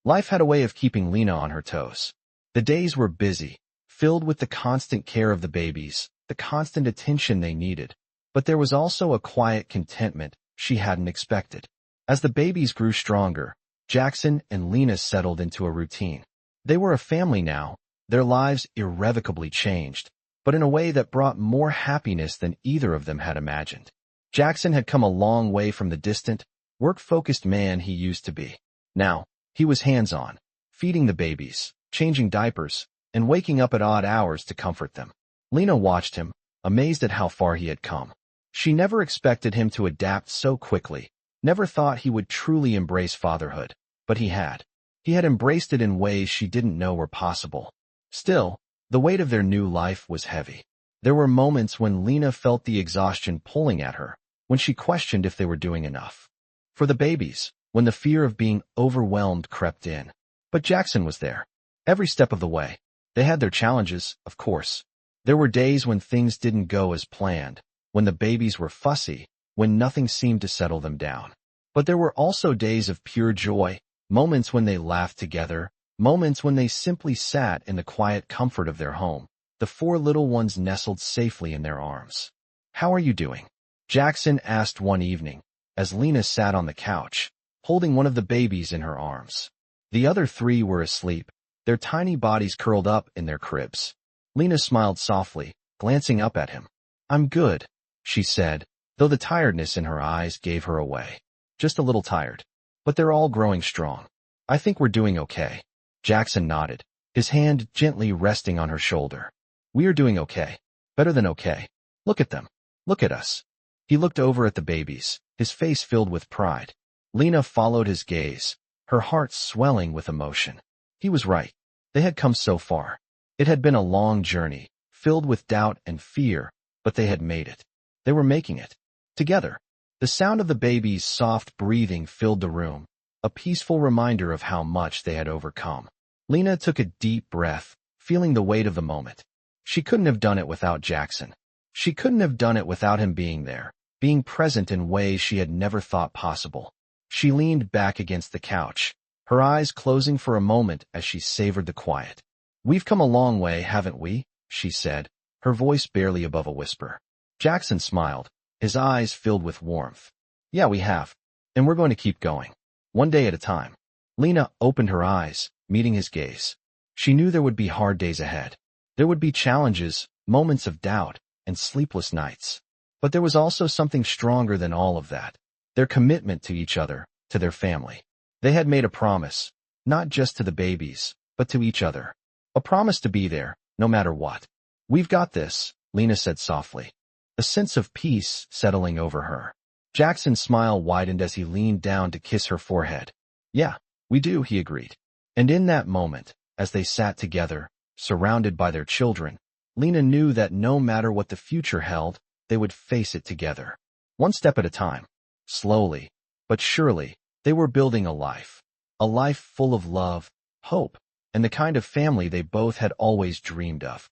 Life had a way of keeping Lena on her toes. The days were busy, filled with the constant care of the babies, the constant attention they needed. But there was also a quiet contentment she hadn't expected. As the babies grew stronger, Jackson and Lena settled into a routine. They were a family now, their lives irrevocably changed, but in a way that brought more happiness than either of them had imagined. Jackson had come a long way from the distant, work-focused man he used to be. Now, he was hands-on, feeding the babies, changing diapers, and waking up at odd hours to comfort them. Lena watched him, amazed at how far he had come. She never expected him to adapt so quickly, never thought he would truly embrace fatherhood, but he had. He had embraced it in ways she didn't know were possible. Still, the weight of their new life was heavy. There were moments when Lena felt the exhaustion pulling at her, when she questioned if they were doing enough. For the babies, when the fear of being overwhelmed crept in. But Jackson was there, every step of the way. They had their challenges, of course. There were days when things didn't go as planned, when the babies were fussy, when nothing seemed to settle them down. But there were also days of pure joy, moments when they laughed together, moments when they simply sat in the quiet comfort of their home, the four little ones nestled safely in their arms. "How are you doing?" Jackson asked one evening, as Lena sat on the couch, holding one of the babies in her arms. The other three were asleep, their tiny bodies curled up in their cribs. Lena smiled softly, glancing up at him. "I'm good," she said, though the tiredness in her eyes gave her away. "Just a little tired. But they're all growing strong. I think we're doing okay." Jackson nodded, his hand gently resting on her shoulder. We are doing okay. Better than okay. Look at them. Look at us. He looked over at the babies, his face filled with pride. Lena followed his gaze, her heart swelling with emotion. He was right. They had come so far. It had been a long journey, filled with doubt and fear, but they had made it. They were making it. Together. The sound of the baby's soft breathing filled the room, a peaceful reminder of how much they had overcome. Lena took a deep breath, feeling the weight of the moment. She couldn't have done it without Jackson. She couldn't have done it without him being there, being present in ways she had never thought possible. She leaned back against the couch, her eyes closing for a moment as she savored the quiet. We've come a long way, haven't we? She said, her voice barely above a whisper. Jackson smiled, his eyes filled with warmth. Yeah, we have. And we're going to keep going. One day at a time. Lena opened her eyes, meeting his gaze. She knew there would be hard days ahead. There would be challenges, moments of doubt, and sleepless nights. But there was also something stronger than all of that. Their commitment to each other, to their family. They had made a promise, not just to the babies, but to each other. A promise to be there, no matter what. We've got this, Lena said softly, a sense of peace settling over her. Jackson's smile widened as he leaned down to kiss her forehead. Yeah, we do, he agreed. And in that moment, as they sat together, surrounded by their children, Lena knew that no matter what the future held, they would face it together. One step at a time. Slowly, but surely, they were building a life full of love, hope, and the kind of family they both had always dreamed of.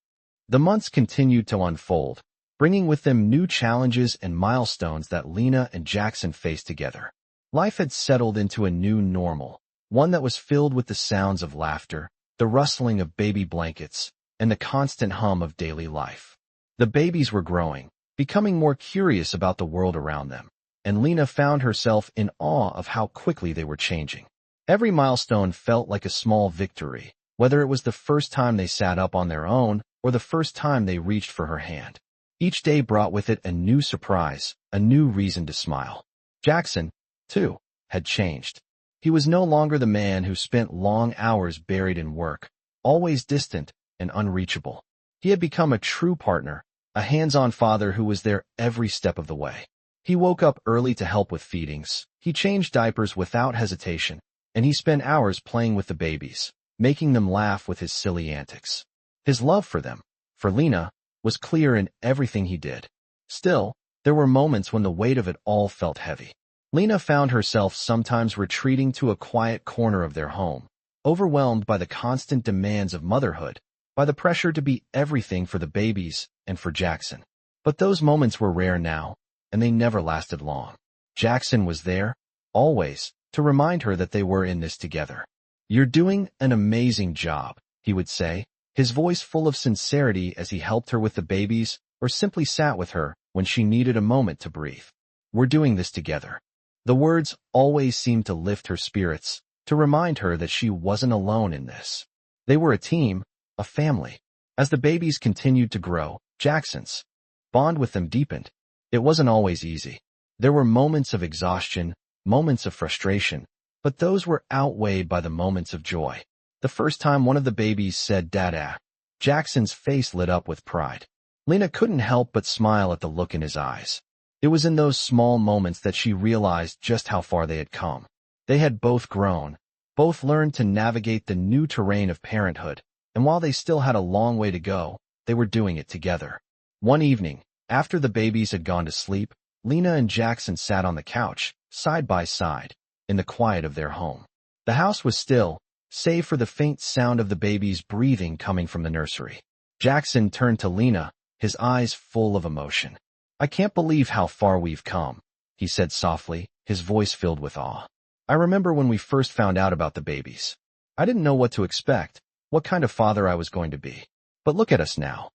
The months continued to unfold, bringing with them new challenges and milestones that Lena and Jackson faced together. Life had settled into a new normal, one that was filled with the sounds of laughter, the rustling of baby blankets, and the constant hum of daily life. The babies were growing, becoming more curious about the world around them, and Lena found herself in awe of how quickly they were changing. Every milestone felt like a small victory, whether it was the first time they sat up on their own or the first time they reached for her hand. Each day brought with it a new surprise, a new reason to smile. Jackson, too, had changed. He was no longer the man who spent long hours buried in work, always distant and unreachable. He had become a true partner, a hands-on father who was there every step of the way. He woke up early to help with feedings, he changed diapers without hesitation, and he spent hours playing with the babies, making them laugh with his silly antics. His love for them, for Lena, was clear in everything he did. Still, there were moments when the weight of it all felt heavy. Lena found herself sometimes retreating to a quiet corner of their home, overwhelmed by the constant demands of motherhood, by the pressure to be everything for the babies and for Jackson. But those moments were rare now, and they never lasted long. Jackson was there, always, to remind her that they were in this together. You're doing an amazing job, he would say, his voice full of sincerity as he helped her with the babies or simply sat with her when she needed a moment to breathe. We're doing this together. The words always seemed to lift her spirits, to remind her that she wasn't alone in this. They were a team, a family. As the babies continued to grow, Jackson's bond with them deepened. It wasn't always easy. There were moments of exhaustion, moments of frustration, but those were outweighed by the moments of joy. The first time one of the babies said "Dada," Jackson's face lit up with pride. Lena couldn't help but smile at the look in his eyes. It was in those small moments that she realized just how far they had come. They had both grown, both learned to navigate the new terrain of parenthood, and while they still had a long way to go, they were doing it together. One evening, after the babies had gone to sleep, Lena and Jackson sat on the couch, side by side, in the quiet of their home. The house was still, save for the faint sound of the baby's breathing coming from the nursery. Jackson turned to Lena, his eyes full of emotion. I can't believe how far we've come, he said softly, his voice filled with awe. I remember when we first found out about the babies. I didn't know what to expect, what kind of father I was going to be. But look at us now.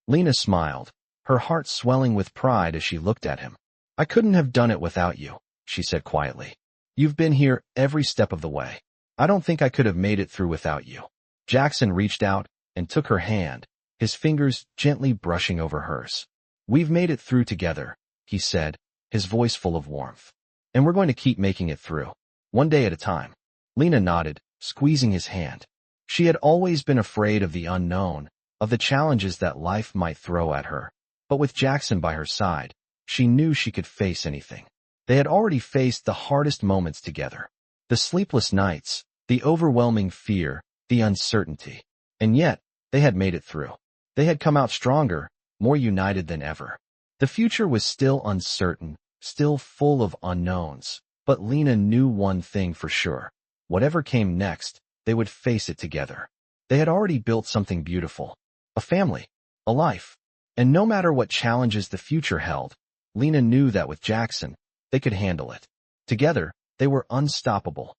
Lena smiled, her heart swelling with pride as she looked at him. I couldn't have done it without you, she said quietly. You've been here every step of the way. I don't think I could have made it through without you. Jackson reached out and took her hand, his fingers gently brushing over hers. We've made it through together, he said, his voice full of warmth. And we're going to keep making it through, one day at a time. Lena nodded, squeezing his hand. She had always been afraid of the unknown, of the challenges that life might throw at her. But with Jackson by her side, she knew she could face anything. They had already faced the hardest moments together. The sleepless nights, the overwhelming fear, the uncertainty. And yet, they had made it through. They had come out stronger, more united than ever. The future was still uncertain, still full of unknowns. But Lena knew one thing for sure. Whatever came next, they would face it together. They had already built something beautiful. A family. A life. And no matter what challenges the future held, Lena knew that with Jackson, they could handle it. Together, they were unstoppable.